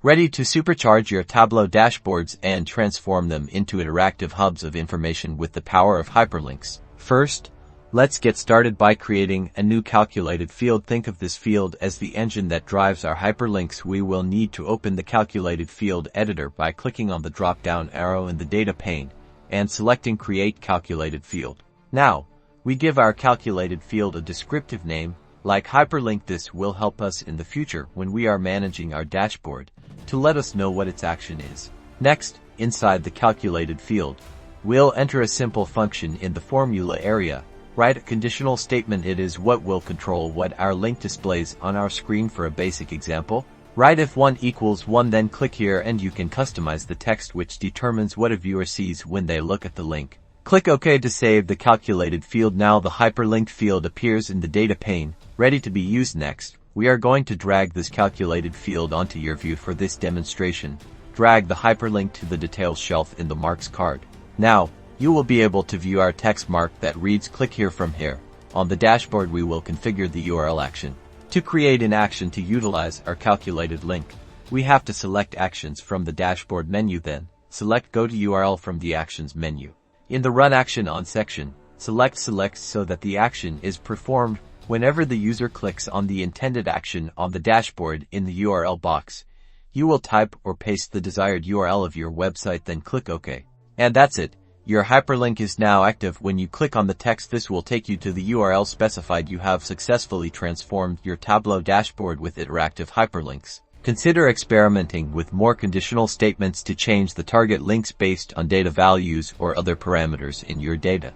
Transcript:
Ready to supercharge your Tableau dashboards and transform them into interactive hubs of information with the power of hyperlinks. First, let's get started by creating a new calculated field. Think of this field as the engine that drives our hyperlinks. We will need to open the calculated field editor by clicking on the drop-down arrow in the data pane and selecting Create Calculated Field. Now, we give our calculated field a descriptive name, like hyperlink. This will help us in the future when we are managing our dashboard to let us know what its action is. Next, inside the calculated field, we'll enter a simple function in the formula area. Write a conditional statement. It is what will control what our link displays on our screen. For a basic example, write if 1 equals 1, then click here and you can customize the text which determines what a viewer sees when they look at the link. Click OK to save the calculated field. Now the hyperlinked field appears in the data pane, ready to be used. Next, we are going to drag this calculated field onto your view. For this demonstration, drag the hyperlink to the details shelf in the marks card. Now, you will be able to view our text mark that reads click here. From here, on the dashboard we will configure the URL action. To create an action to utilize our calculated link, we have to select Actions from the dashboard menu, then select Go to URL from the Actions menu. In the Run Action On section, select so that the action is performed whenever the user clicks on the intended action on the dashboard. In the URL box, you will type or paste the desired URL of your website, then click OK. And that's it. Your hyperlink is now active. When you click on the text, this will take you to the URL specified. You have successfully transformed your Tableau dashboard with interactive hyperlinks. Consider experimenting with more conditional statements to change the target links based on data values or other parameters in your data.